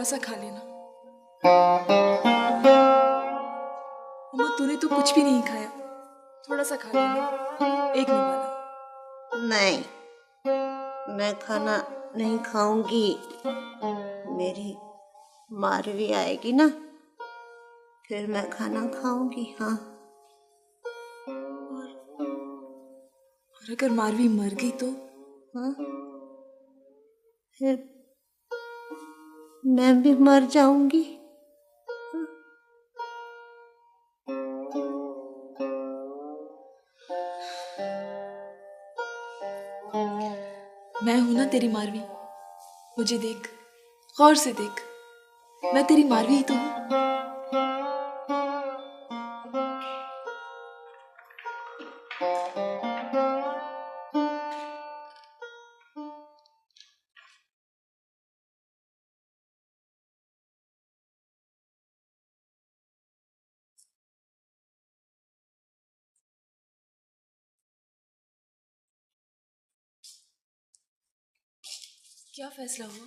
सा खा लेना। अम्मा तूने तो कुछ भी नहीं खाया, थोड़ा सा खा लेना, एक निवाला। नहीं, मैं खाना नहीं खाऊंगी। मेरी मारवी आएगी ना, फिर मैं खाना खाऊंगी। हाँ, और अगर मारवी मर गई तो? हाँ, फिर मैं भी मर जाऊंगी। मैं हूं ना तेरी मारवी, मुझे देख, गौर से देख, मैं तेरी मारवी ही तो हूं। क्या फैसला हुआ?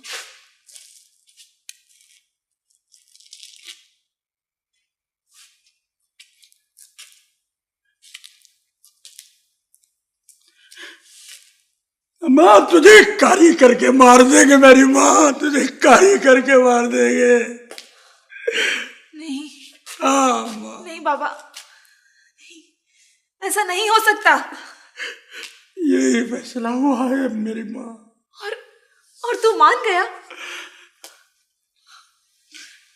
माँ तुझे कारी करके मार देंगे, मेरी माँ तुझे कारी करके मार देंगे। नहीं, हाँ माँ। नहीं बाबा, नहीं, ऐसा नहीं हो सकता। यही फैसला हुआ है मेरी माँ। और तू मान गया?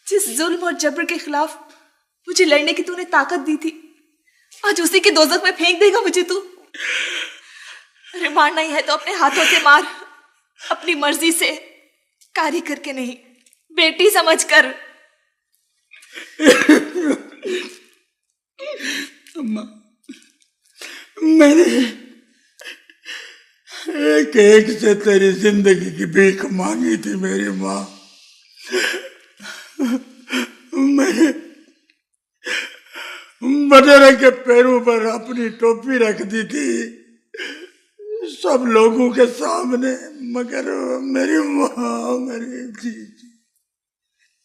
जिस जुल्म और जबर के खिलाफ मुझे लड़ने की तूने ताकत दी थी, आज उसी के दोजख में फेंक देगा मुझे तू? अरे मारना ही है तो अपने हाथों से मार, अपनी मर्जी से, कारी करके नहीं, बेटी समझकर। अम्मा, मैंने एक एक से तेरी जिंदगी की भीख मांगी थी मेरी माँ। मैंने बटेरे के पैरों पर अपनी टोपी रख दी थी सब लोगों के सामने, मगर मेरी माँ, मेरी जी।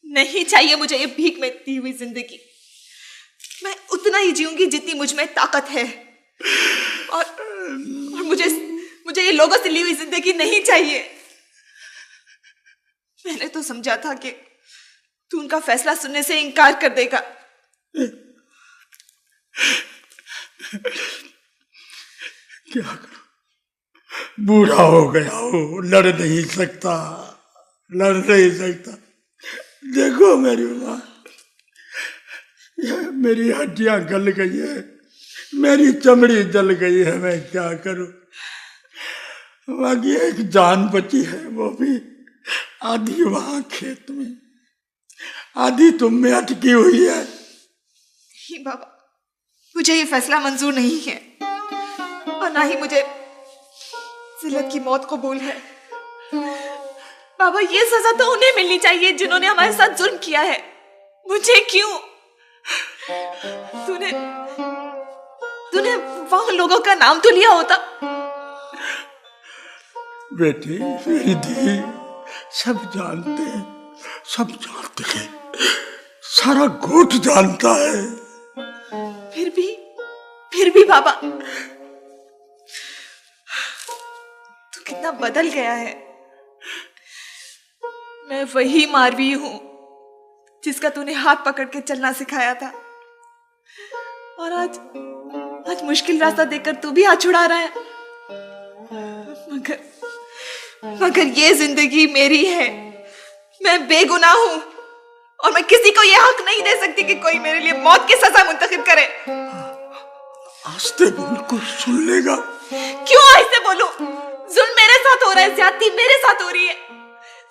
नहीं चाहिए मुझे ये भीख में दी हुई जिंदगी। मैं उतना ही जीऊंगी जितनी मुझ में ताकत है, और मुझे ये लोगों से ली हुई जिंदगी नहीं चाहिए। मैंने तो समझा था कि तू उनका फैसला सुनने से इनकार कर देगा। क्या करूं, बूढ़ा हो गया हूं, लड़ नहीं सकता। देखो मेरी माँ, मेरी हड्डियां गल गई है, मेरी चमड़ी जल गई है, मैं क्या करूं। बाकी एक जान बची है, वो भी आधी वहां खेत में, आधी तुम में अटकी हुई है। नहीं बाबा, मुझे ये फैसला मंजूर नहीं है, और ना ही मुझे जिल्लत की मौत कबूल है। बाबा, ये सजा तो उन्हें मिलनी चाहिए जिन्होंने हमारे साथ जुल्म किया है, मुझे क्यों? तूने वहां लोगों का नाम तो लिया होता। बेटी, मेरी धी, सब जानते हैं, सारा गोठ जानता है। फिर भी बाबा, तू कितना बदल गया है। मैं वही मारवी हूं जिसका तूने हाथ पकड़ के चलना सिखाया था, और आज मुश्किल रास्ता देखकर तू भी हाथ छुड़ा रहा है। मगर ये जिंदगी मेरी है, मैं बेगुनाह हूं, और मैं किसी को यह हक नहीं दे सकती कि कोई मेरे लिए मौत की सजा मुंतखब करे। आस्ते बोल, कुछ सुन लेगा। क्यों आस्ते बोलूं? जुल्म मेरे साथ हो रहा है, ज्यादती मेरे साथ हो रही है,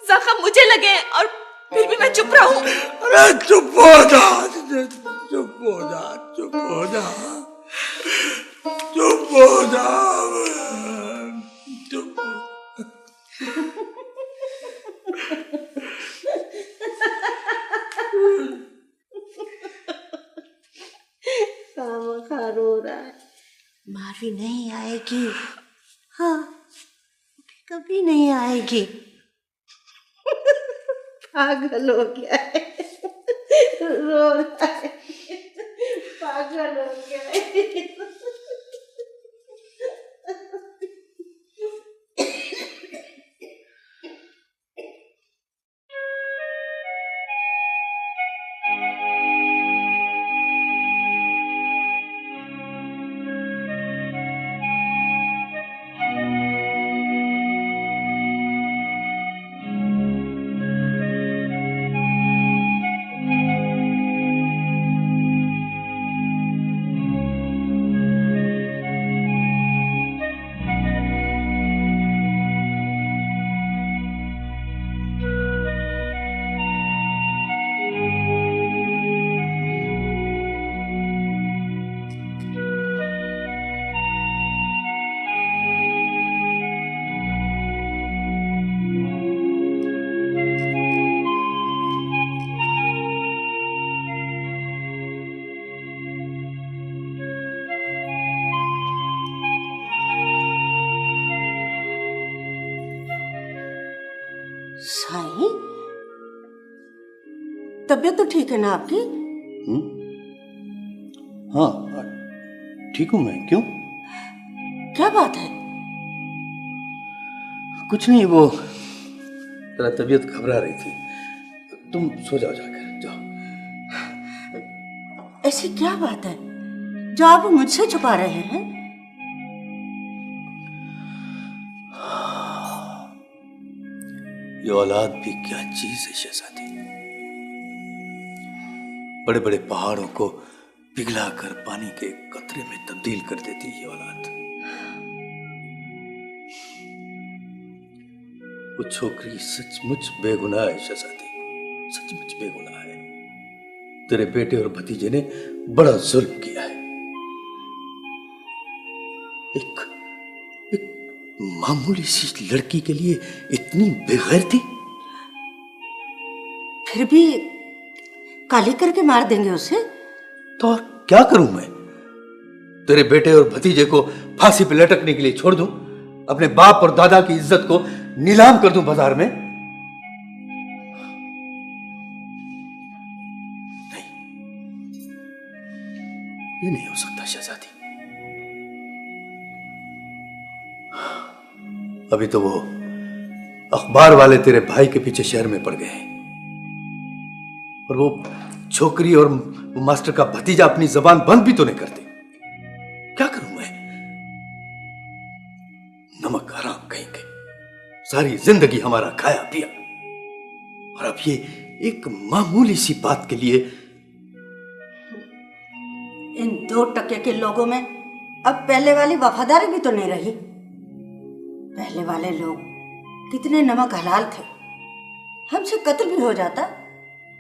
जख्म मुझे लगे हैं, और फिर भी मैं चुप रहूं? अरे चुप हो जा, चुप हो जा, चुप हो जा, चुप हो जा, चुप हो। खामखा रो रहा है। मारवी नहीं आएगी, हाँ, कभी नहीं आएगी। पागल हो गया है, रो रहा है, पागल हो गया है। साईं, तबीयत तो ठीक है ना आपकी? हाँ, ठीक हूं मैं। क्यों? क्या बात है? कुछ नहीं, वो तेरा तबीयत घबरा रही थी। तुम सो जाओ, जाकर जाओ। ऐसी क्या बात है जो आप मुझसे छुपा रहे हैं? ये औलाद भी क्या चीज है शहजादी। बड़े बड़े पहाड़ों को पिघलाकर पानी के कतरे में तब्दील कर देती है औलाद। वो छोकरी सचमुच बेगुनाह है शहजादी, सचमुच बेगुनाह है। तेरे बेटे और भतीजे ने बड़ा जुल्म किया है। एक मामूली सी लड़की के लिए इतनी बेगैरती। फिर भी काली करके मार देंगे उसे? तो और क्या करूं मैं? तेरे बेटे और भतीजे को फांसी पे लटकने के लिए छोड़ दूं? अपने बाप और दादा की इज्जत को नीलाम कर दूं बाजार में? नहीं, ये नहीं हो सकता शहजादी। अभी तो वो अखबार वाले तेरे भाई के पीछे शहर में पड़ गए हैं, और वो छोकरी और वो मास्टर का भतीजा अपनी जबान बंद भी तो नहीं करते। क्या करूं मैं? नमक हराम कहेंगे, सारी जिंदगी हमारा खाया पिया, और अब ये एक मामूली सी बात के लिए। इन 2% के लोगों में अब पहले वाली वफादारी भी तो नहीं रही। पहले वाले लोग कितने नमक हलाल थे। हमसे कत्ल भी हो जाता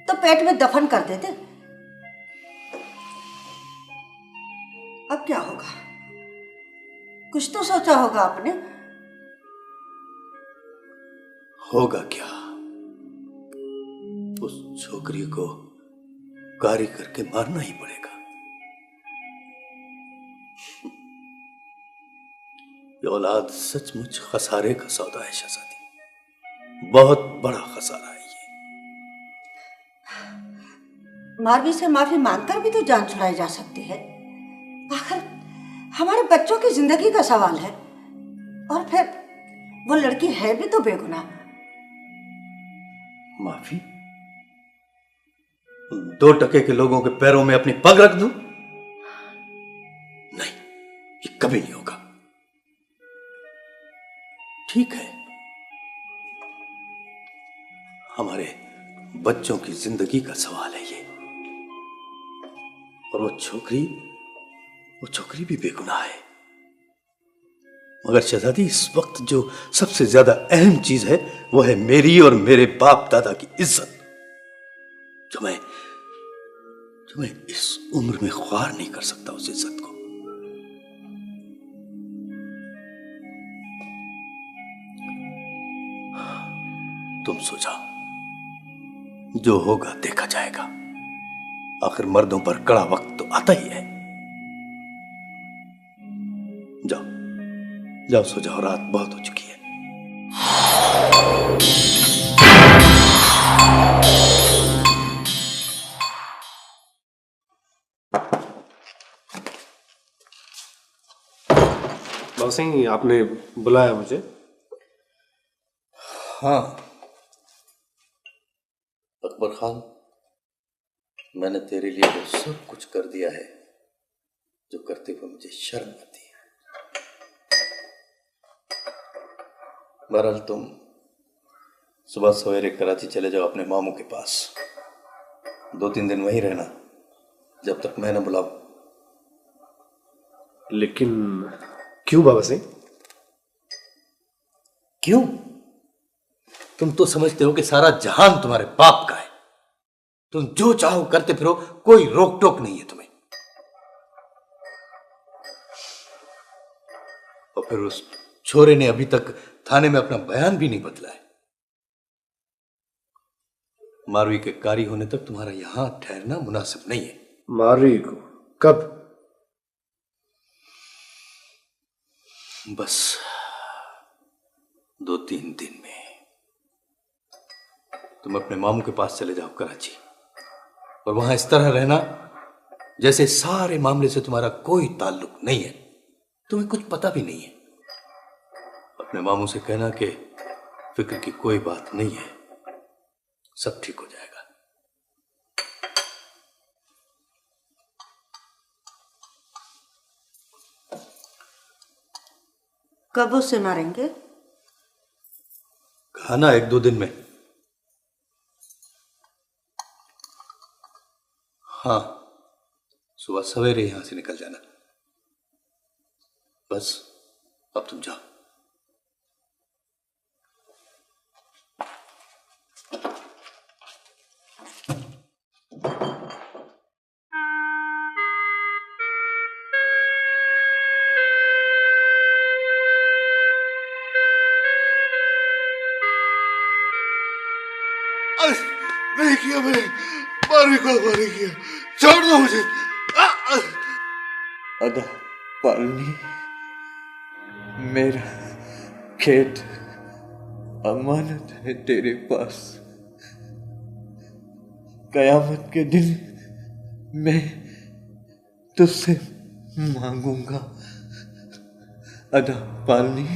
तो पेट में दफन कर देते। अब क्या होगा? कुछ तो सोचा होगा आपने। होगा क्या? उस छोकरी को कारी करके मारना ही पड़ेगा। ये औलाद सचमुच खसारे का सौदा है शहजादी, बहुत बड़ा खसारा है ये। मारवी से माफी मांगकर भी तो जान छुड़ाई जा सकती है। आखिर हमारे बच्चों की जिंदगी का सवाल है, और फिर वो लड़की है भी तो बेगुनाह। माफी? 2% के लोगों के पैरों में अपनी पग रख दूं? नहीं, ये कभी नहीं होगा। ठीक है, हमारे बच्चों की जिंदगी का सवाल है ये, और वो छोकरी भी बेगुनाह है। मगर शहजादी, इस वक्त जो सबसे ज्यादा अहम चीज है वो है मेरी और मेरे बाप दादा की इज्जत, जो मैं इस उम्र में ख्वार नहीं कर सकता उस इज्जत को। तुम सो जाओ, जो होगा देखा जाएगा। आखिर मर्दों पर कड़ा वक्त तो आता ही है। जाओ जाओ, सो जाओ, रात बहुत हो चुकी है। बाबा सिंह, आपने बुलाया मुझे? हाँ अकबर खान, मैंने तेरे लिए वो सब कुछ कर दिया है जो करते हुए मुझे शर्म आती है। बहरहाल तुम सुबह सवेरे कराची चले जाओ अपने मामू के पास। 2-3 दिन वहीं रहना जब तक मैं न बुलाऊं। लेकिन क्यों बाबा सिंह? क्यों? तुम तो समझते हो कि सारा जहान तुम्हारे बाप का है। तुम जो चाहो करते फिरो, कोई रोक टोक नहीं है तुम्हें। और फिर उस छोरे ने अभी तक थाने में अपना बयान भी नहीं बदला है। मारवी के कारी होने तक तुम्हारा यहां ठहरना मुनासिब नहीं है। मारवी को कब? बस 2-3 दिन में। तुम अपने मामू के पास चले जाओ कराची, और वहां इस तरह रहना जैसे सारे मामले से तुम्हारा कोई ताल्लुक नहीं है, तुम्हें कुछ पता भी नहीं है। अपने मामू से कहना कि फिक्र की कोई बात नहीं है, सब ठीक हो जाएगा। कब उसे मारेंगे? कहा ना 1-2 दिन में। हाँ, सुबह सवेरे यहां से निकल जाना। बस अब तुम जाओ। नहीं किया मैंने, मारी को मारी किया, छोड़ दो मुझे। अदा पालनी, मेरा खेत अमानत है तेरे पास। कयामत के दिन मैं तुझसे मांगूंगा। अदा पालनी,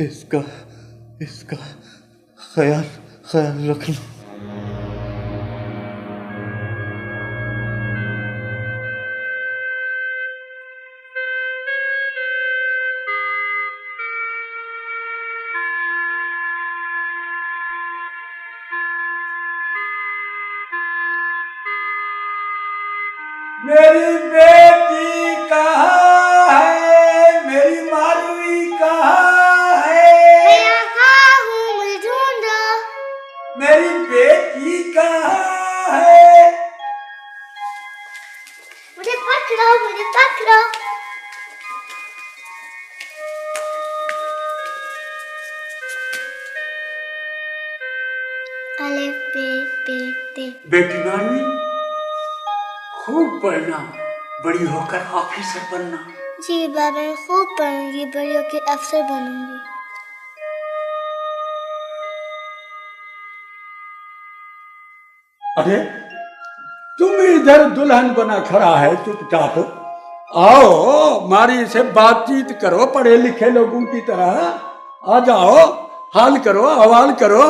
इसका ख्याल रखना। मेरी बेटी कहाँ है? मेरी मारवी कहाँ है? मैं यहाँ हूँ, मुझे ढूंढो। मेरी बेटी कहाँ है? मुझे पकड़ो, मुझे पकड़ो। अलिफ बे पे ते। बेटी मारवी, खूब पढ़ना, बड़ी होकर ऑफिसर बनना। जी बाबा, मैं खूब पढ़ूंगी, बड़ी होकर अफसर बनूंगी। अरे तुम इधर दुल्हन बना खड़ा है चुपचाप। आओ मारी से बातचीत करो, पढ़े लिखे लोगों की तरह। आ जाओ, हाल करो, हवाल करो।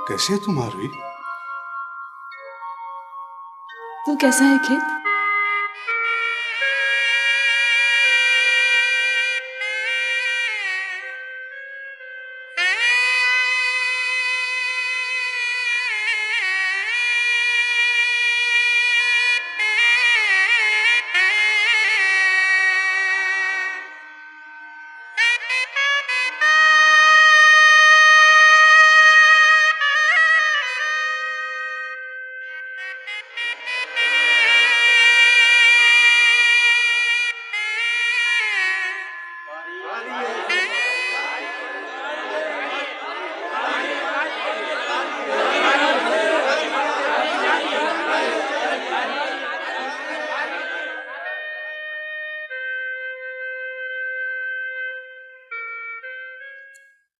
कैसे है तू मारवी? तू कैसा है खेत?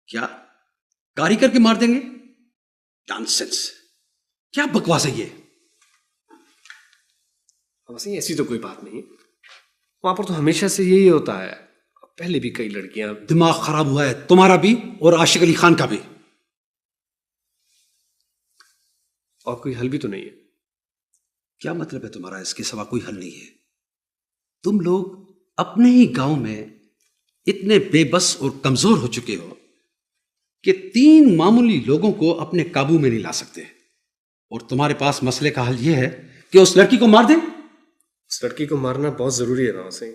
क्या कारीगर के मार देंगे? नॉनसेंस, क्या बकवास है ये? वैसे ऐसी तो कोई बात नहीं, वहां पर तो हमेशा से यही होता है, पहले भी कई लड़कियां। दिमाग खराब हुआ है तुम्हारा भी और आशिक अली खान का भी। और कोई हल भी तो नहीं है। क्या मतलब है तुम्हारा? इसके सिवा कोई हल नहीं है। तुम लोग अपने ही गांव में इतने बेबस और कमजोर हो चुके हो कि 3 मामूली लोगों को अपने काबू में नहीं ला सकते, और तुम्हारे पास मसले का हल यह है कि उस लड़की को मार दें। उस लड़की को मारना बहुत जरूरी है राव सिंह।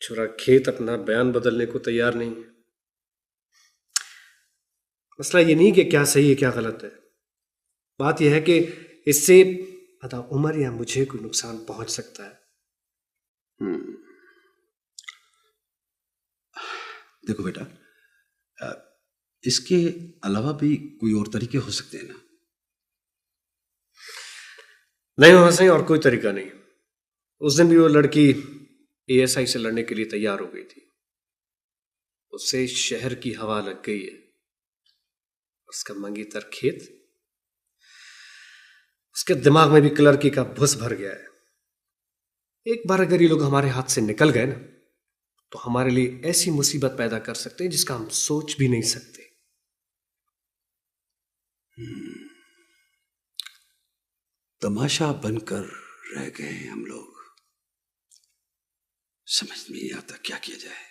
छोरा खेत अपना बयान बदलने को तैयार नहीं है। मसला ये नहीं कि क्या सही है क्या गलत है, बात यह है कि इससे अदा उमर या मुझे कोई नुकसान पहुंच सकता है। देखो बेटा, इसके अलावा भी कोई और तरीके हो सकते हैं ना? नहीं हो सही, और कोई तरीका नहीं। उस दिन भी वो लड़की एएसआई से लड़ने के लिए तैयार हो गई थी, उससे शहर की हवा लग गई है। उसका मंगीतर खेत, उसके दिमाग में भी क्लर्की का भुस भर गया है। एक बार अगर ये लोग हमारे हाथ से निकल गए ना, तो हमारे लिए ऐसी मुसीबत पैदा कर सकते हैं जिसका हम सोच भी नहीं सकते। तमाशा बनकर रह गए हैं हम लोग। समझ में नहीं आता क्या किया जाए,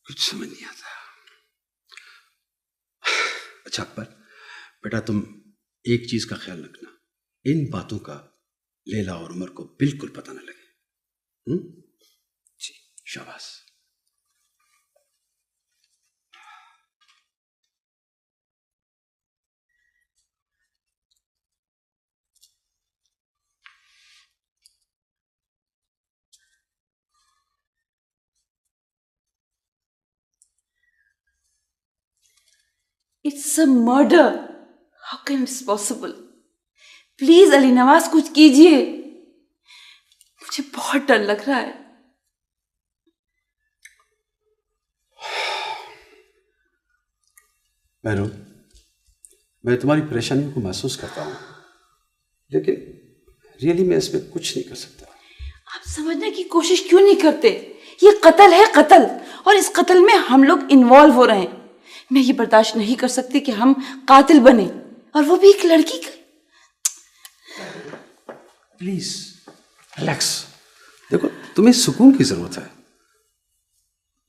कुछ समझ नहीं आता। अच्छा अकबर बेटा, तुम एक चीज का ख्याल रखना, इन बातों का लैला और उमर को बिल्कुल पता न लगे। जी शाबाश। It's a murder. How can it's possible? Please Ali Nawaz कुछ कीजिए, मुझे बहुत डर लग रहा है। महरू, मैं तुम्हारी परेशानियों को महसूस करता हूं, लेकिन रियली मैं इसमें कुछ नहीं कर सकता। आप समझने की कोशिश क्यों नहीं करते? ये कत्ल है, कत्ल, और इस कत्ल में हम लोग इन्वॉल्व हो रहे हैं। मैं ये बर्दाश्त नहीं कर सकती कि हम कातिल बने, और वो भी एक लड़की का। Please relax. देखो तुम्हें सुकून की जरूरत है,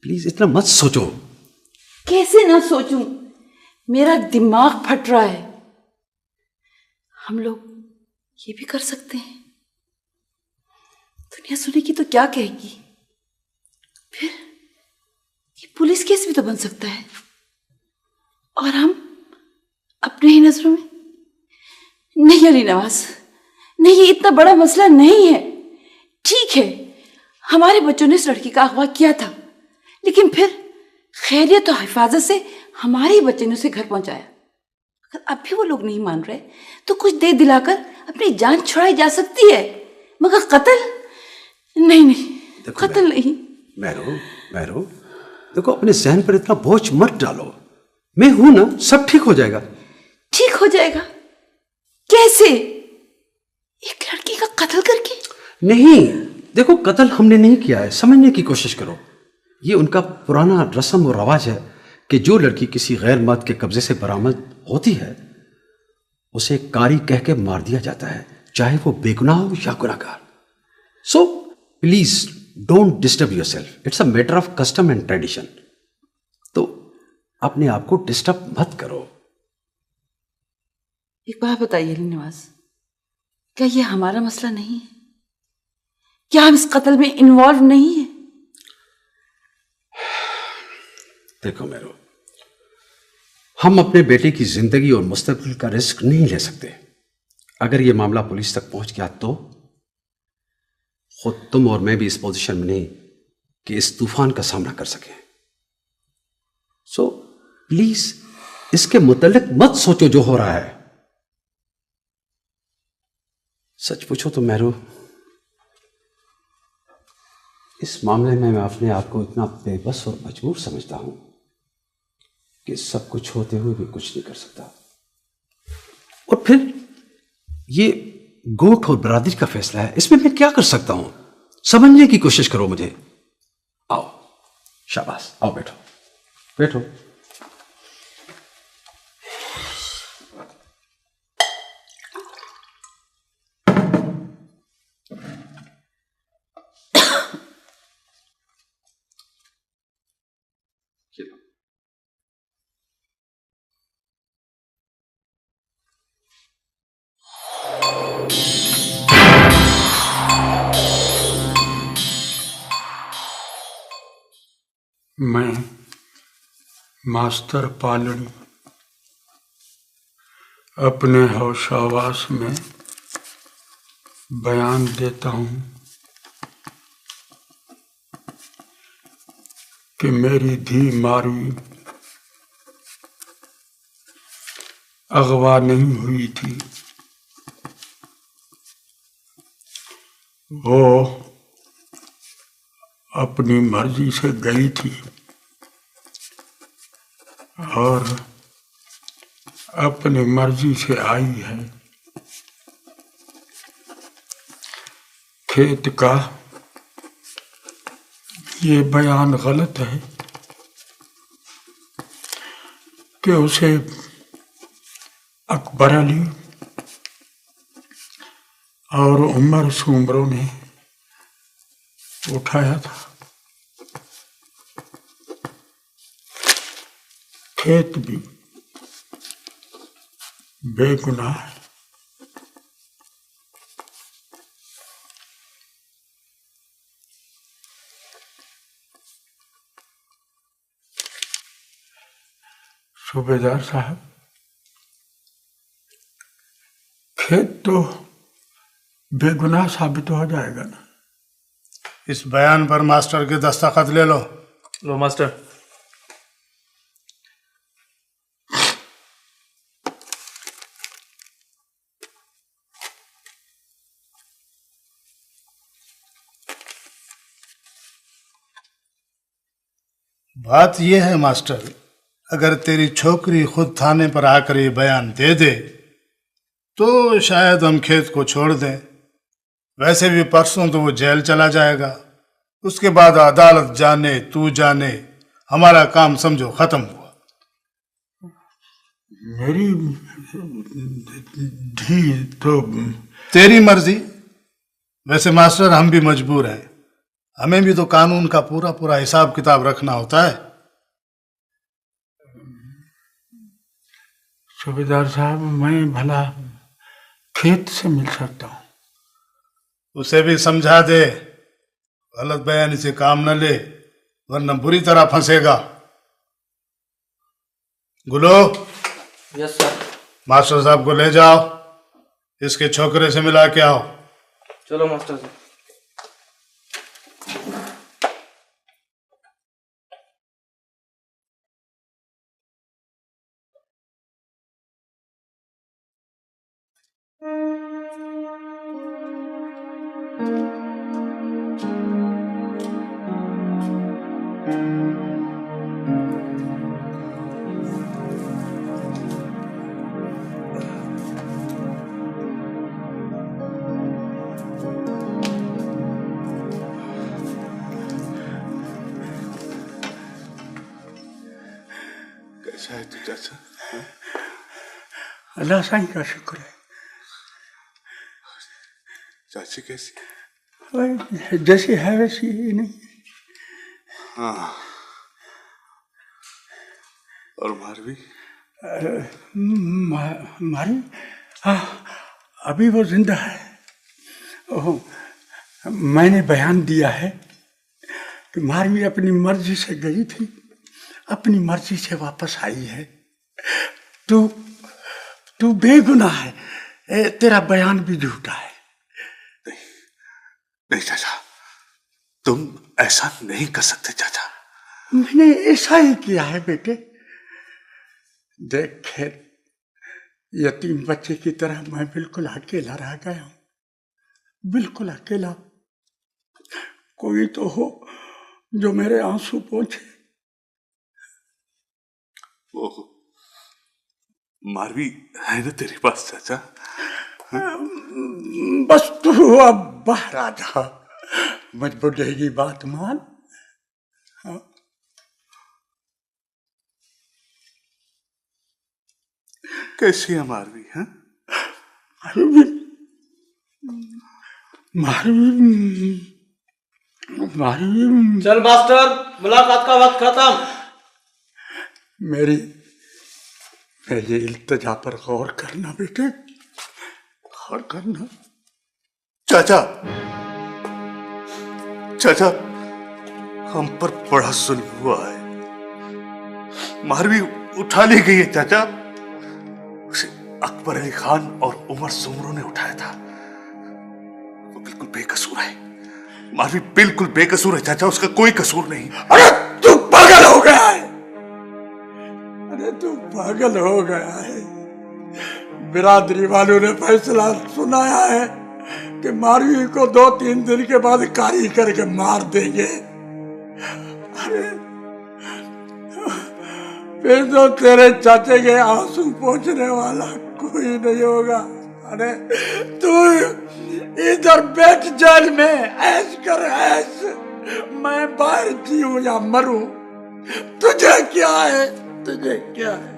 प्लीज इतना मत सोचो। कैसे ना सोचूं, मेरा दिमाग फट रहा है। हम लोग ये भी कर सकते हैं, दुनिया सुनेगी तो क्या कहेगी? फिर ये पुलिस केस भी तो बन सकता है, और हम अपने ही नजरों में। नहीं अली नवाज, नहीं, ये इतना बड़ा मसला नहीं है। ठीक है, हमारे बच्चों ने इस लड़की का अगवा किया था, लेकिन फिर खैरियत और हिफाजत से हमारे ही बच्चे ने उसे घर पहुंचाया। अगर अब भी वो लोग नहीं मान रहे तो कुछ दे दिलाकर अपनी जान छुड़ाई जा सकती है, मगर कत्ल नहीं, नहीं कत्ल नहीं। महरू देखो, अपने जहन पर इतना बोझ मत डालो। मैं हूं ना, सब ठीक हो जाएगा। ठीक हो जाएगा कैसे? एक लड़की का कत्ल करके? नहीं, देखो कत्ल हमने नहीं किया है, समझने की कोशिश करो। ये उनका पुराना रस्म और रवाज है कि जो लड़की किसी गैर मर्द के कब्जे से बरामद होती है उसे कारी कह के मार दिया जाता है, चाहे वो बेगुनाह हो या गुनाहगार। So please don't disturb yourself, it's a matter of custom and tradition. तो अपने आप को डिस्टर्ब मत करो। एक बात बताइए अली नवाज, क्या ये हमारा मसला नहीं है? क्या हम इस कत्ल में इन्वॉल्व नहीं है? देखो मेरो, हम अपने बेटे की जिंदगी और मुस्तकबिल का रिस्क नहीं ले सकते। अगर यह मामला पुलिस तक पहुंच गया तो खुद तुम और मैं भी इस पोजीशन में नहीं कि इस तूफान का सामना कर सकें। सो प्लीज इसके मुतालिक मत सोचो जो हो रहा है। सच पूछो तो मेरो, इस मामले में मैं अपने आप को इतना बेबस और मजबूर समझता हूं कि सब कुछ होते हुए भी कुछ नहीं कर सकता। और फिर ये गोठ और बरादरी का फैसला है, इसमें मैं क्या कर सकता हूं? समझने की कोशिश करो मुझे। आओ, शाबाश, आओ बैठो बैठो। मैं मास्टर पालनी अपने हौशावास में बयान देता हूं कि मेरी धी मारवी अगवा नहीं हुई थी। वो अपनी मर्जी से गई थी और अपनी मर्जी से आई है। खेत का ये बयान गलत है कि उसे अकबर अली और उमर सुमरों ने उठाया था। खेत भी बेगुनाह है। सूबेदार साहब, खेत तो बेगुनाह साबित हो जाएगा ना? इस बयान पर मास्टर के दस्तखत ले लो। लो मास्टर। बात यह है मास्टर, अगर तेरी छोकरी खुद थाने पर आकर ये बयान दे दे तो शायद हम खेत को छोड़ दें। वैसे भी परसों तो वो जेल चला जाएगा, उसके बाद अदालत जाने तू जाने, हमारा काम समझो खत्म हुआ। मेरी धी तो तेरी मर्जी। वैसे मास्टर हम भी मजबूर हैं, हमें भी तो कानून का पूरा पूरा हिसाब किताब रखना होता है। सूबेदार साहब, मैं भला खेत से मिल सकता हूँ? उसे भी समझा दे, गलत बयानी से काम न ले वरना बुरी तरह फंसेगा। गुलो। Yes sir. मास्टर साहब को ले जाओ, इसके छोकरे से मिला के आओ। चलो मास्टर साहब। कैसा है तू चाचा? अल्लाह साईं का शुक्र है। चाची कैसी? जैसी है वैसी ही नहीं। हाँ। और मारवी? मारवी? हाँ, अभी वो जिंदा है। मैंने बयान दिया है कि मारवी अपनी मर्जी से गई थी, अपनी मर्जी से वापस आई है। तू बेगुनाह है, तेरा बयान भी झूठा है। नहीं चाचा, तुम ऐसा नहीं कर सकते चाचा। मैंने ऐसा ही किया है बेटे। देख खेत, यतीम बच्चे की तरह मैं बिल्कुल अकेला रह गया हूं, बिल्कुल अकेला। कोई तो हो जो मेरे आंसू पोंछे। ओह, मारवी है ना तेरे पास चाचा? बस तू अब बाहर आ जा, मजबूर की बात मान। हाँ। कैसी है मारवी? है मारवी चल मास्टर, मुलाकात का वक्त खत्म। मेरी इल्तिजा पर गौर करना बेटे, गौर करना। चाचा, चाचा, हम पर बड़ा जुल्म हुआ है। मारवी उठा ली गई है चाचा। उसे अकबर अली खान और उमर सुमरों ने उठाया था। वो बिल्कुल बेकसूर है। मारवी बिल्कुल बेकसूर है चाचा, उसका कोई कसूर नहीं। अरे तू पागल हो गया है, अरे तू पागल हो गया है। बिरादरी वालों ने फैसला सुनाया है कि मारवी को 2-3 दिन के बाद कारी करके मार देंगे। अरे फिर तो तेरे चाचे के आंसू पहुंचने वाला कोई नहीं होगा। अरे तू इधर बैठ जेल में, ऐश कर ऐश। मैं बाहर जीऊं या मरूं, तुझे क्या है, तुझे क्या है?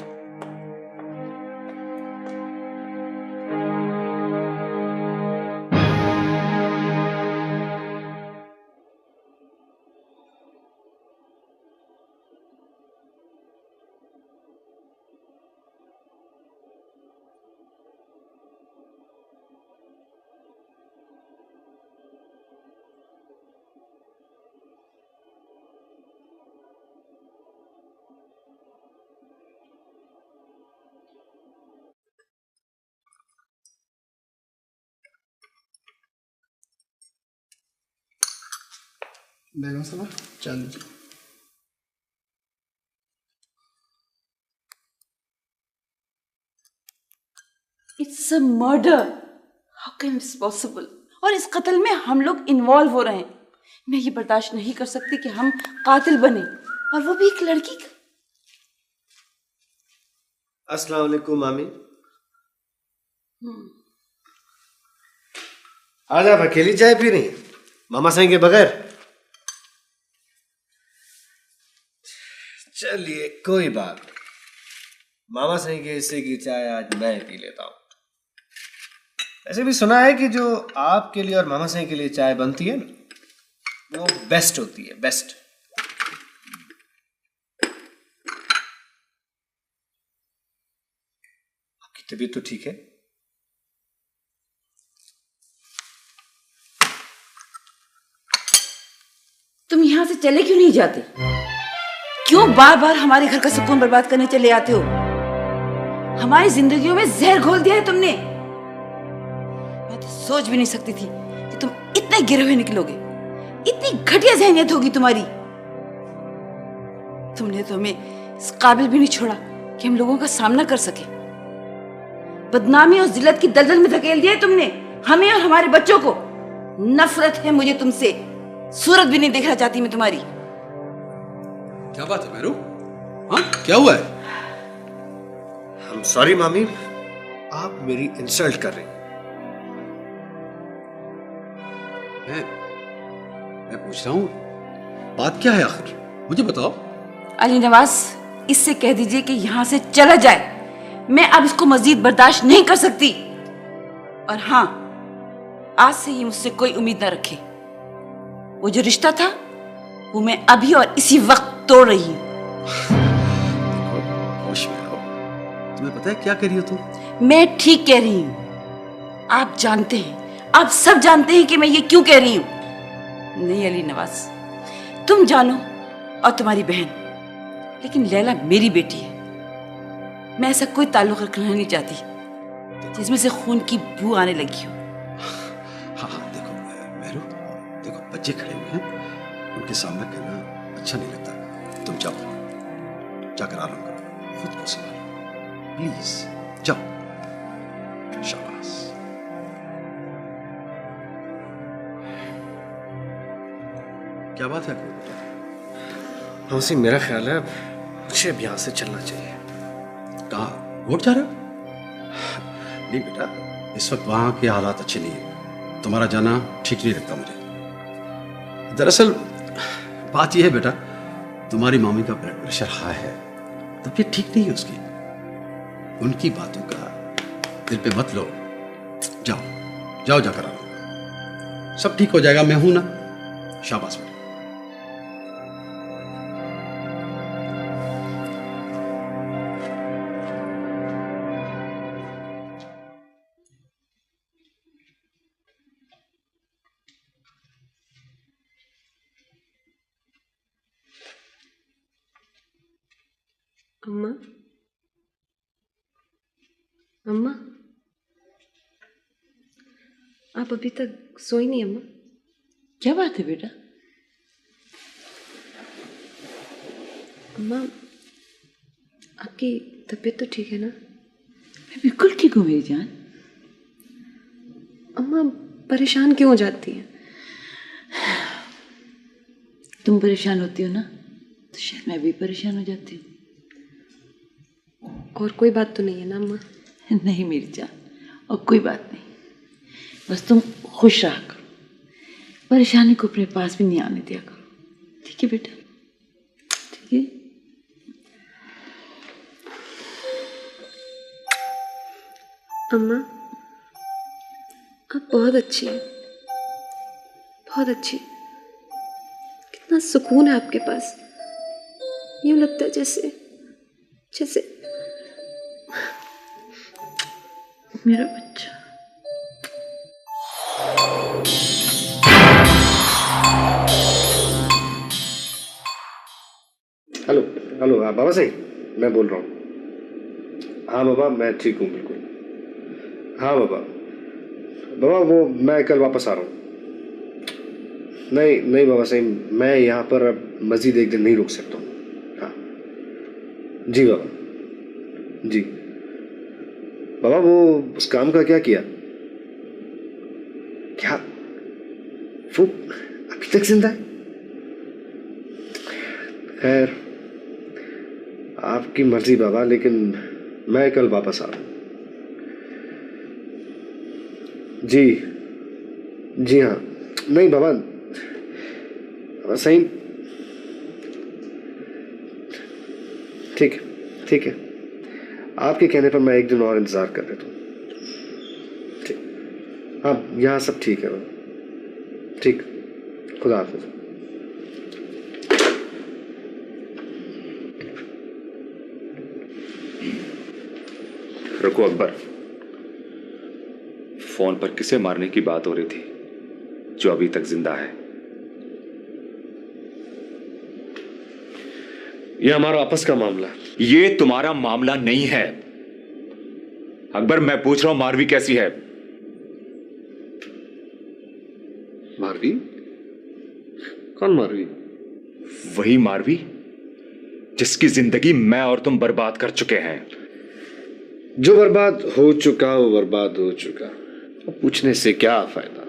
बेगम साहब चल। It's a murder, how can it's possible? और इस कत्ल में हम लोग इन्वॉल्व हो रहे हैं। मैं ये बर्दाश्त नहीं कर सकती कि हम कातिल बने, और वो भी एक लड़की का। अस्सलाम वालेकुम मामी। आज आप अकेली चाय पी रही हैं मामा साईं के बगैर? चलिए कोई बात नहीं, मामा साईं के हिस्से की चाय आज मैं पी लेता हूं। ऐसे भी सुना है कि जो आपके लिए और मामा साईं के लिए चाय बनती है ना, वो बेस्ट होती है, बेस्ट। आपकी तबीयत तो ठीक है? तुम यहां से चले क्यों नहीं जाते? क्यों बार बार हमारे घर का सुकून बर्बाद करने चले आते हो? हमारी जिंदगियों में जहर घोल दिया है तुमने। मैं तो सोच भी नहीं सकती थी कि तुम इतने गिरे हुए निकलोगे। इतनी घटिया जहनियत होगी तुम्हारी। तुमने तो हमें इस काबिल भी नहीं छोड़ा कि हम लोगों का सामना कर सके। बदनामी और जिल्लत की दलदल में धकेल दिया है तुमने हमें और हमारे बच्चों को। नफरत है मुझे तुमसे, सूरत भी नहीं देखना चाहती मैं तुम्हारी। क्या बात है मेरू? हाँ क्या हुआ है? I'm sorry मामी, आप मेरी इंसल्ट कर रही हैं। मैं पूछ रहा हूँ बात क्या है आखिर, मुझे बताओ। अली नवाज, इससे कह दीजिए कि यहां से चला जाए। मैं अब इसको मजीद बर्दाश्त नहीं कर सकती। और हाँ, आज से ही मुझसे कोई उम्मीद न रखे। वो जो रिश्ता था वो मैं अभी और इसी वक्त तोड़ रही हूं। होश में रहो। तुम्हें पता है क्या कह रही हो तुम? मैं ठीक कह रही हूं। आप जानते हैं, आप सब जानते हैं कि मैं ये क्यों कह रही हूं। नहीं अली नवाज, तुम जानो और तुम्हारी बहन, लेकिन लैला मेरी बेटी है। मैं ऐसा कोई ताल्लुक रखना नहीं चाहती जिसमें से खून की बू आने लगी हो। हाँ देखो मेरू, देखो बच्चे खड़े हुए हैं, उनके सामना करना अच्छा नहीं लगता। तुम जाओ, जाकर आराम करो, खुद को संभालो प्लीज, जाओ। शाबाश। क्या बात है? हमसे मेरा ख्याल है मुझे अब यहां से चलना चाहिए। कोर्ट जा रहे हो? नहीं बेटा, इस वक्त वहां के हालात अच्छे नहीं है, तुम्हारा जाना ठीक नहीं लगता मुझे। दरअसल बात यह है बेटा, तुम्हारी मामी का ब्लड प्रेशर हाई है, तबीयत ठीक नहीं है उसकी। उनकी बातों का दिल पे मत लो, जाओ जाओ जाकर आओ, सब ठीक हो जाएगा, मैं हूं ना। शाबाश बेटा। अम्मा, अम्मा, आप अभी तक सोई नहीं अम्मा? क्या बात है बेटा? अम्मा, आपकी तबीयत तो ठीक है ना? मैं बिल्कुल ठीक हूँ मेरी जान। अम्मा परेशान क्यों हो जाती हैं? तुम परेशान होती हो ना, तो शायद मैं भी परेशान हो जाती हूँ। और कोई बात तो नहीं है ना अम्मा? नहीं मेरी जान, और कोई बात नहीं, बस तुम खुश रहा करो, परेशानी को अपने पास भी नहीं आने दिया करो, ठीक है बेटा? ठीक है। अम्मा, आप बहुत अच्छी हैं, बहुत अच्छी। कितना सुकून है आपके पास, यूं लगता है जैसे जैसे मेरा बच्चा। हेलो हेलो, हाँ बाबा सही, मैं बोल रहा हूँ। हाँ बाबा, मैं ठीक हूँ बिल्कुल। हाँ बाबा, बाबा वो मैं कल वापस आ रहा हूँ। नहीं नहीं बाबा सही, मैं यहाँ पर अब मज़ीद एक दिन नहीं रुक सकता हूँ। हाँ जी बाबा, जी बाबा। वो उस काम का क्या किया? क्या वो अभी तक जिंदा है? खैर आपकी मर्जी बाबा, लेकिन मैं कल वापस आ रहा हूँ। जी जी हाँ, नहीं बाबा, बाबा सही, ठीक है ठीक है, आपके कहने पर मैं एक दिन और इंतजार कर लेता हूँ। ठीक, हाँ यहाँ सब ठीक है बाबा। ठीक, खुदा हाफिज। रुको अकबर, फोन पर किसे मारने की बात हो रही थी जो अभी तक जिंदा है? यह हमारा आपस का मामला है। ये तुम्हारा मामला नहीं है अकबर, मैं पूछ रहा हूं मारवी कैसी है? मारवी? कौन मारवी? वही मारवी जिसकी जिंदगी मैं और तुम बर्बाद कर चुके हैं। जो बर्बाद हो चुका वो बर्बाद हो चुका, अब पूछने से क्या फायदा?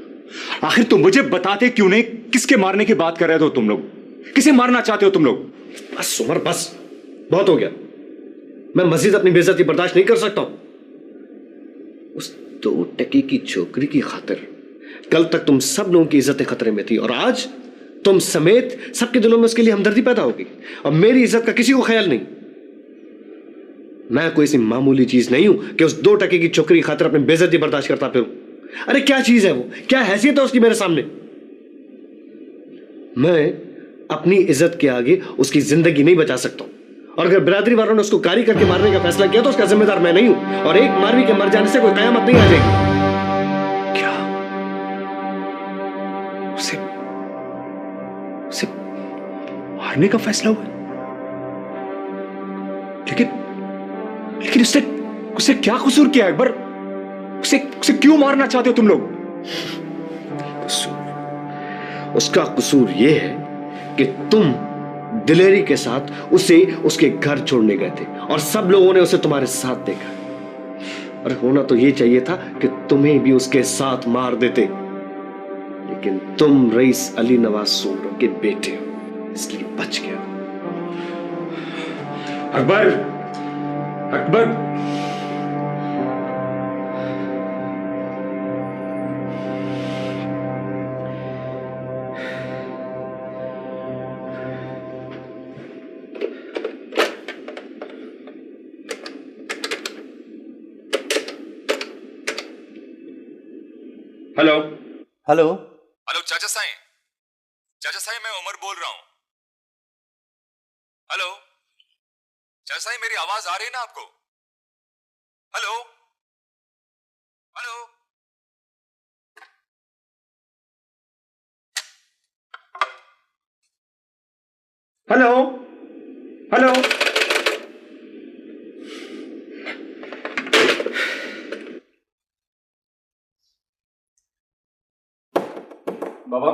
आखिर तुम मुझे बताते क्यों नहीं किसके मारने की बात कर रहे हो तुम लोग? किसे मारना चाहते हो तुम लोग? बस उमर बस, बहुत हो गया। मैं मजीद अपनी बेइज्जती बर्दाश्त नहीं कर सकता हूं। उस 2 टके की छोकरी की खातिर कल तक तुम सब लोगों की इज्जतें खतरे में थी, और आज तुम समेत सबके दिलों में उसके लिए हमदर्दी पैदा होगी, और मेरी इज्जत का किसी को ख्याल नहीं। मैं कोई सी मामूली चीज नहीं हूं कि उस 2 टके की छोकरी की खातिर अपनी बेइज्जती बर्दाश्त करता फिरूं। अरे क्या चीज है वो, क्या हैसियत है उसकी मेरे सामने? मैं अपनी इज्जत के आगे उसकी जिंदगी नहीं बचा सकता हूं, और अगर बिरादरी वालों ने उसको कारी करके मारने का फैसला किया तो उसका जिम्मेदार मैं नहीं हूं, और एक मारवी के मर जाने से कोई कयामत नहीं आ जाएगी। क्या उसे मारने का फैसला हुआ? लेकिन उससे क्या कसूर किया अकबर? उसे क्यों मारना चाहते हो तुम लोग? उसका कसूर यह है कि तुम दिलेरी के साथ उसे उसके घर छोड़ने गए थे, और सब लोगों ने उसे तुम्हारे साथ देखा। और होना तो यह चाहिए था कि तुम्हें भी उसके साथ मार देते, लेकिन तुम रईस अली नवाज सोमरो के बेटे हो, इसलिए बच गए हो। Akbar, Akbar, hello hello. Hello चाचा साईं, चाचा साईं मैं उमर बोल रहा हूं। हेलो चाचा साईं, मेरी आवाज आ रही है ना आपको? Hello hello. Hello hello. बाबा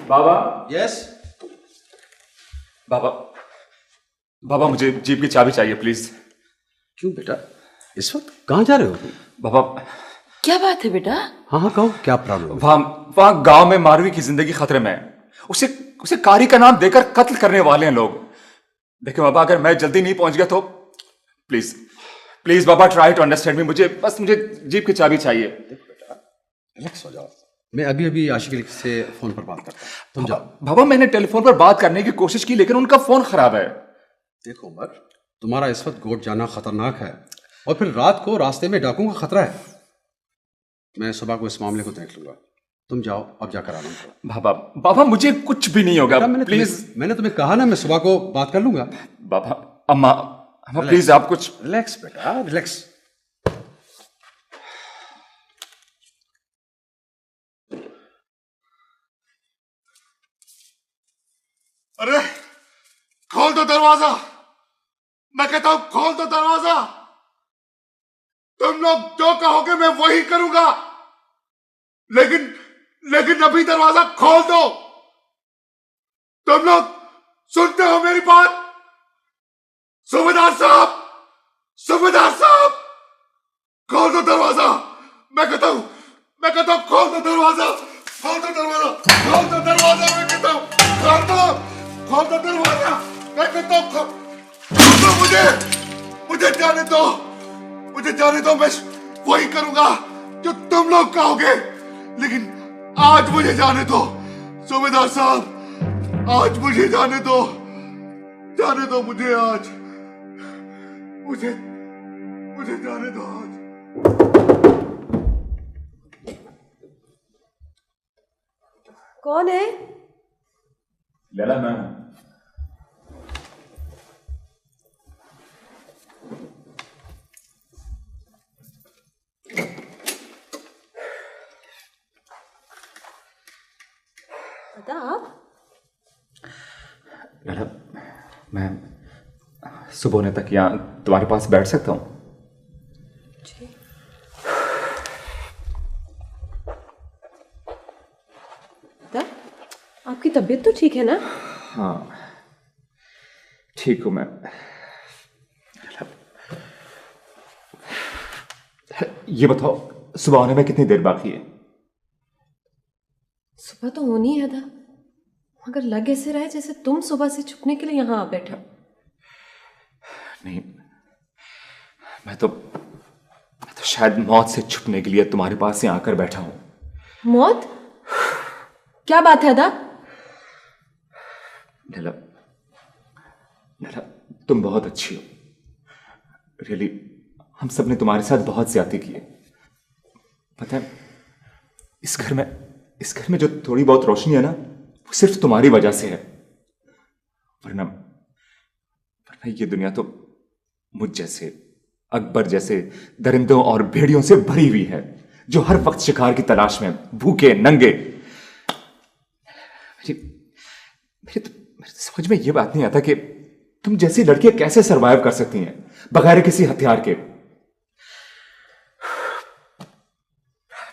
बाबा। यस बाबा, बाबा मुझे जीप की चाबी चाहिए प्लीज। क्यों बेटा, इस वक्त कहाँ जा रहे हो तुम? बाबा क्या बात है बेटा? हाँ हाँ कहो, क्या प्रॉब्लम? वहां गांव में मारवी की जिंदगी खतरे में है। उसे कारी का नाम देकर कत्ल करने वाले हैं लोग। देखो बाबा, अगर मैं जल्दी नहीं पहुंच गया तो प्लीज प्लीज बाबा, ट्राई टू अंडरस्टैंड मी। मुझे जीप की चाबी चाहिए। रिलैक्स हो जाओ, मैं अभी अभी आशिक से फोन पर बात करता हूँ, तुम जाओ। बाबा मैंने टेलीफोन पर बात करने की कोशिश की लेकिन उनका फोन खराब है। देखो उमर, तुम्हारा इस वक्त गोट जाना खतरनाक है और फिर रात को रास्ते में डाकुओं का खतरा है। मैं सुबह को इस मामले को देख लूंगा, तुम जाओ अब जाकर आराम करो। बाबा बाबा मुझे कुछ भी नहीं होगा, प्लीज। मैंने तुम्हें कहा ना, मैं सुबह को बात कर लूंगा। बाबा अम्मा प्लीज आप कुछ। रिलैक्स बेटा, रिलैक्स। अरे खोल दो दरवाजा, मैं कहता हूं खोल दो दरवाजा। तुम लोग जो कहोगे मैं वही करूंगा, लेकिन अभी दरवाजा खोल दो। तुम लोग सुनते हो मेरी बात? सूबेदार साहब, सूबेदार साहब, खोल दो दरवाजा। मैं कहता हूं खोल दो दरवाजा, खोल दो दरवाजा, खोल दो दरवाजा। मैं कहता हूं खोल दो दरवाजा। मैं कहता हूं खोल दो। मुझे जाने दो, मुझे जाने दो। मैं वही करूंगा जो तुम लोग कहोगे, लेकिन आज मुझे जाने दो। सूबेदार साहब, आज मुझे जाने दो, जाने दो मुझे आज, मुझे जाने दो आज। कौन है? लैला मैं। लैला मैं सुबह होने तक यहाँ तुम्हारे पास बैठ सकता हूँ? आपकी तबीयत तो ठीक है ना? हाँ ठीक हूँ मैं। ये बताओ सुबह होने में कितनी देर बाकी है? सुबह तो होनी है था, मगर लग ऐसे रहा है जैसे तुम सुबह से छुपने के लिए यहाँ आ बैठे। नहीं, मैं तो शायद मौत से छुपने के लिए तुम्हारे पास यहाँ आकर बैठा हूं। मौत? क्या बात है दा? लैला, तुम बहुत अच्छी हो। रियली हम सब ने तुम्हारे साथ बहुत ज्यादती की है। पता है, इस घर में जो थोड़ी बहुत रोशनी है ना, वो सिर्फ तुम्हारी वजह से है। वरना ये दुनिया तो मुझ जैसे, अकबर जैसे दरिंदों और भेड़ियों से भरी हुई है, जो हर वक्त शिकार की तलाश में भूखे नंगे। मेरे तो समझ में ये बात नहीं आता कि तुम जैसी लड़कियां कैसे सरवाइव कर सकती हैं बगैर किसी हथियार के।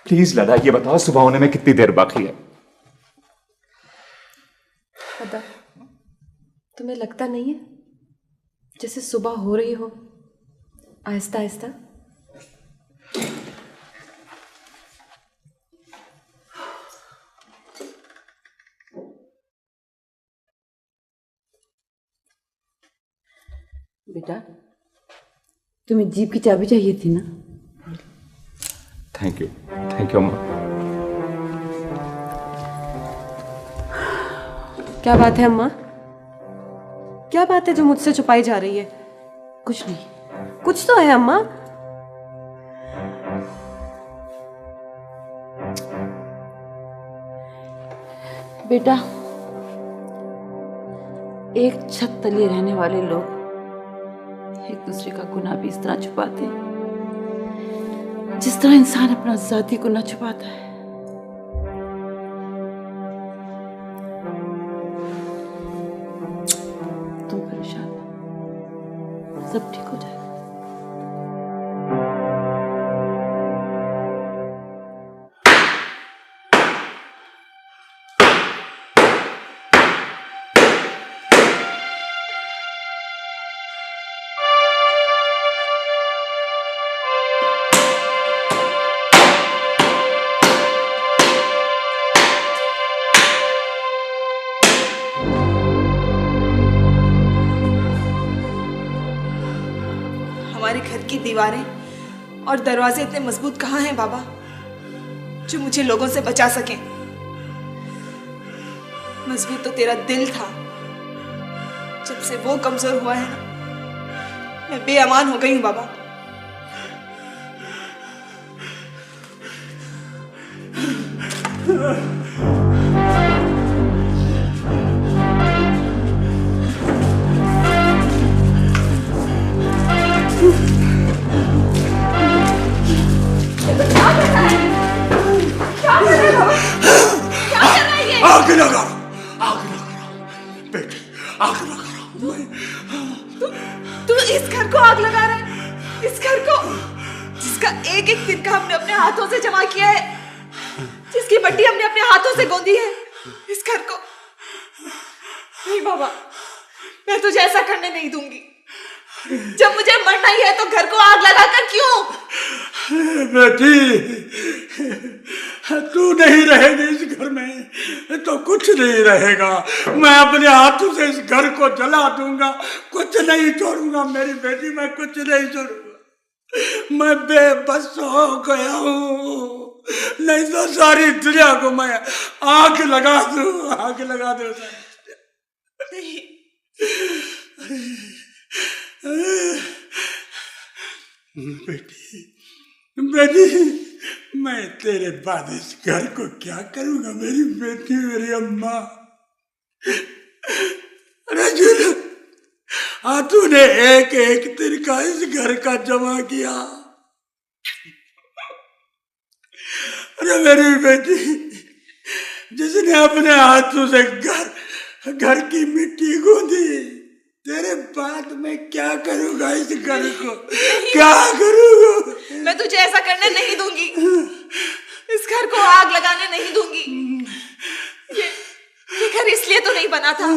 प्लीज लैला ये बताओ सुबह होने में कितनी देर बाकी है? अदा, तुम्हें लगता नहीं है जैसे सुबह हो रही हो? आहिस्ता आहिस्ता। बेटा, तुम्हें जीप की चाबी चाहिए थी ना? थैंक यू अम्मा। क्या बात है अम्मा? क्या बात है जो मुझसे छुपाई जा रही है? कुछ नहीं। कुछ तो है अम्मा। बेटा, एक छत तले रहने वाले लोग एक दूसरे का गुनाह भी इस तरह छुपाते हैं जिस तरह इंसान अपना जाती गुनाह छुपाता है। तुम परेशान मत, सब ठीक हो जाएगा। हमारे घर की दीवारें और दरवाजे इतने मजबूत कहाँ हैं बाबा जो मुझे लोगों से बचा सकें? मजबूत तो तेरा दिल था। जब से वो कमजोर हुआ है ना, मैं बेईमान हो गई हूं बाबा। आग लगा बेटी, आग लगा। तू इस घर को आग लगा रहा है? इस घर को जिसका एक एक तिनका हमने अपने हाथों से जमा किया है, जिसकी मट्टी हमने अपने हाथों से गोंदी है, इस घर को? नहीं बाबा, मैं तुझे ऐसा करने नहीं दूंगी। जब मुझे मरना ही है तो घर को आग लगाकर क्यों? बेटी, तू नहीं रहेगी इस घर में तो कुछ नहीं रहेगा। मैं अपने हाथों से इस घर को जला दूंगा, कुछ नहीं छोड़ूंगा मेरी बेटी, मैं कुछ नहीं छोड़ूंगा। मैं बेबस हो गया हूँ, नहीं तो सारी दुनिया को मैं आग लगा दूं, आग लगा दूं। नहीं। बेटी, बेटी, मैं तेरे बाद इस घर को क्या करूंगा मेरी बेटी, मेरी अम्मा। रजुल, तूने एक एक तिनका इस घर का जमा किया। अरे मेरी बेटी, जिसने अपने हाथों से घर की मिट्टी गूंदी, तेरे बाद मैं क्या करूंगा इस घर को, क्या करूंगा? मैं तुझे ऐसा करने नहीं दूंगी, इस घर को आग लगाने नहीं दूंगी। ये घर इसलिए तो नहीं बना था।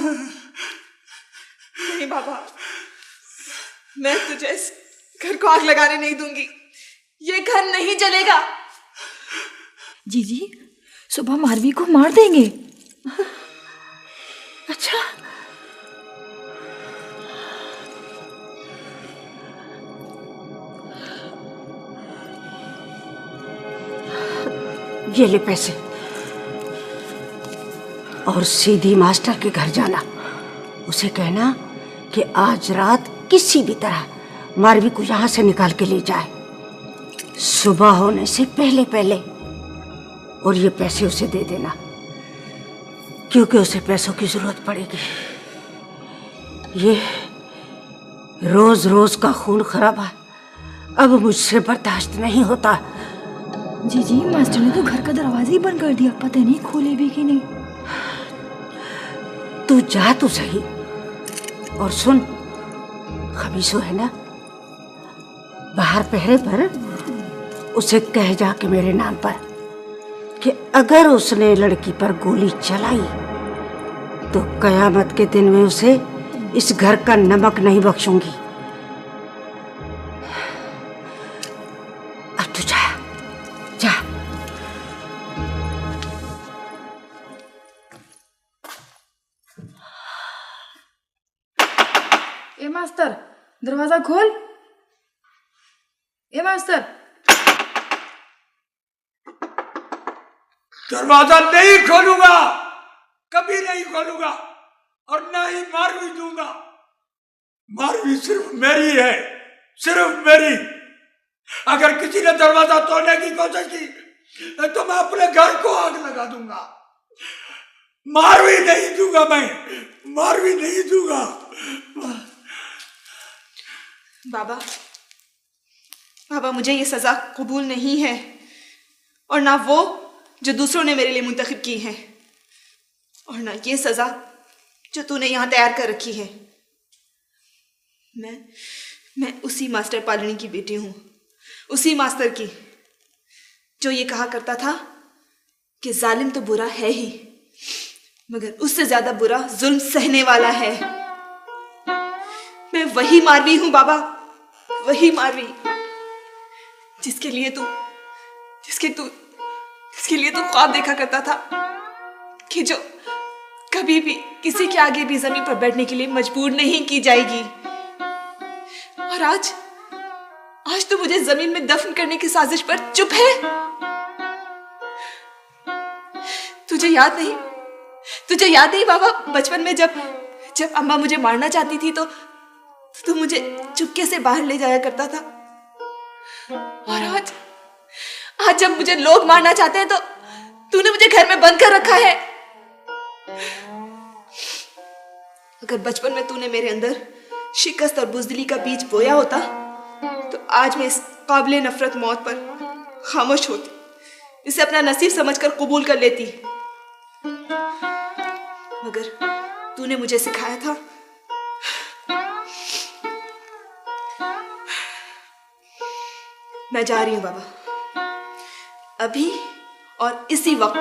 नहीं बाबा, मैं तुझे इस घर को आग लगाने नहीं दूंगी। ये घर नहीं जलेगा। जीजी, सुबह मारवी को मार देंगे। अच्छा, ये ले पैसे और सीधी मास्टर के घर जाना। उसे कहना कि आज रात किसी भी तरह मारवी को यहाँ से निकाल के ले जाए, सुबह होने से पहले पहले। और ये पैसे उसे दे देना, क्योंकि उसे पैसों की जरूरत पड़ेगी। ये रोज रोज का खून खराबा अब मुझसे बर्दाश्त नहीं होता। जीजी, मास्टर ने तो घर का दरवाजा ही बंद कर दिया, पता नहीं खोले भी कि नहीं। तू जा तो सही। और सुन, खबीसो है ना, बाहर पहरे पर उसे कह जा के मेरे नाम पर कि अगर उसने लड़की पर गोली चलाई तो कयामत के दिन में उसे इस घर का नमक नहीं बख्शूंगी। अब तू जा, जा। ए मास्टर, दरवाजा खोल। ए मास्टर, दरवाजा नहीं खोलूंगा, कभी नहीं खोलूंगा, और ना ही मारवी दूंगा। मारवी सिर्फ मेरी है, सिर्फ मेरी। अगर किसी ने दरवाजा तोड़ने की कोशिश की तो मैं अपने घर को आग लगा दूंगा। मार भी नहीं दूंगा, मैं मार भी नहीं दूंगा। बाबा, बाबा मुझे ये सजा कबूल नहीं है, और ना वो जो दूसरों ने मेरे लिए मुंतखब की है, और ना ये सजा जो तूने यहाँ तैयार कर रखी है। मैं उसी मास्टर पालनी की बेटी हूँ, उसी मास्टर की जो ये कहा करता था कि जालिम तो बुरा है ही, मगर उससे ज्यादा बुरा जुल्म सहने वाला है। मैं वही मारवी हूं बाबा, वही मारवी जिसके लिए तू ख्वाब देखा करता था कि जो कभी भी किसी के आगे भी जमीन पर बैठने के लिए मजबूर नहीं की जाएगी। और आज तो मुझे जमीन में दफन करने की साजिश पर चुप है। तुझे याद नहीं बाबा, बचपन में जब अम्मा मुझे मारना चाहती थी तो तू मुझे चुपके से बाहर ले जाया करता था। और आज जब मुझे लोग मारना चाहते हैं तो तूने मुझे घर में बंद कर रखा है। अगर बचपन में तूने मेरे अंदर शिकस्त और बुज़दिली का बीज बोया होता तो आज मैं इस काबिले नफरत मौत पर खामोश होती, इसे अपना नसीब समझकर कबूल कर लेती। मगर तूने मुझे सिखाया था मैं जा रही हूं बाबा, अभी और इसी वक्त।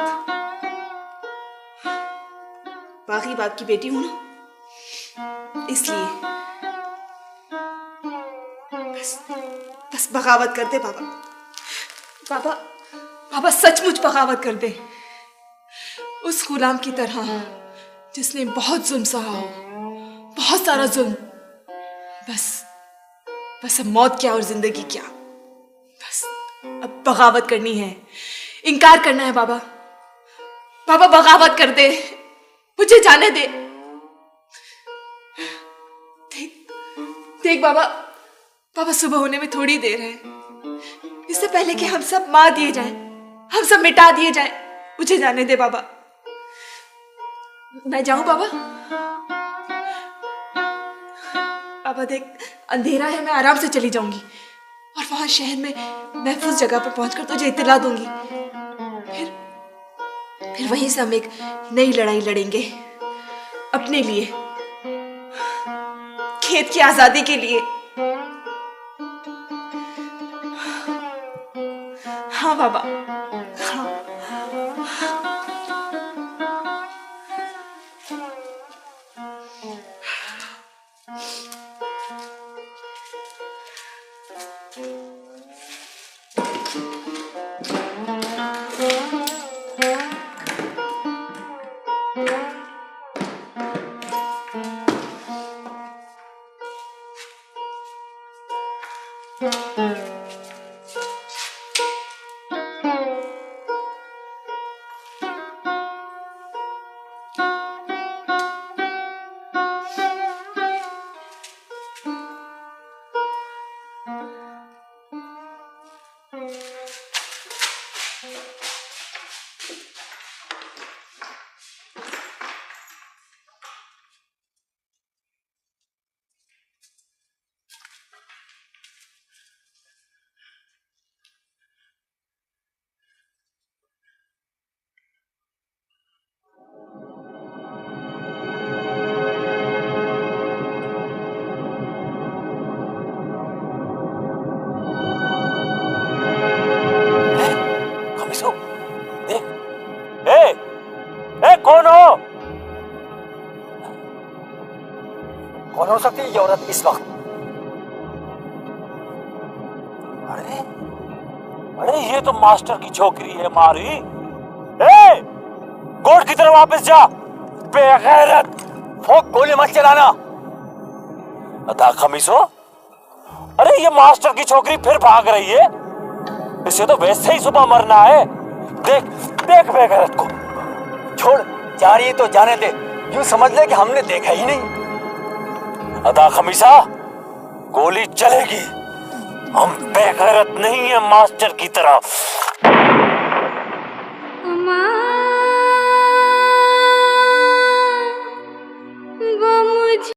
बाकी बाप की बेटी हूं ना, इसलिए बस बगावत कर दे बाबा। बाबा सचमुच बगावत कर दे, उस गुलाम की तरह जिसने बहुत जुल्म सहा हो, बहुत सारा जुल्म। बस अब मौत क्या और जिंदगी क्या, बस अब बगावत करनी है, इनकार करना है बाबा। बगावत कर दे, मुझे जाने दे। देख बाबा सुबह होने में थोड़ी देर है, इससे पहले कि हम सब मार दिए जाएं, हम सब मिटा दिए जाएं, मुझे जाने दे बाबा। मैं जाऊं बाबा? देख अंधेरा है, मैं आराम से चली जाऊंगी और वहां शहर में महफूज जगह पर पहुंचकर तुझे इत्तला दूंगी। फिर वहीं से हम एक नई लड़ाई लड़ेंगे अपने लिए, खेत की आजादी के लिए। हाँ बाबा, हाँ। कौन हो सकती है ये औरत इस वक्त? अरे ये तो मास्टर की छोकरी है मारी। कोर्ट की तरफ वापस जा, बेगैरत। फोक गोली मत चलाना। अदा खमीसो, अरे ये मास्टर की छोकरी फिर भाग रही है। इसे तो वैसे ही सुबह मरना है। देख देख बेगैरत को। छोड़, जा रही है तो जाने दे। यूं समझ ले कि हमने देखा ही नहीं। अदा खमीसा, गोली चलेगी। हम बेगैरत नहीं है मास्टर की तरफ। अम्मा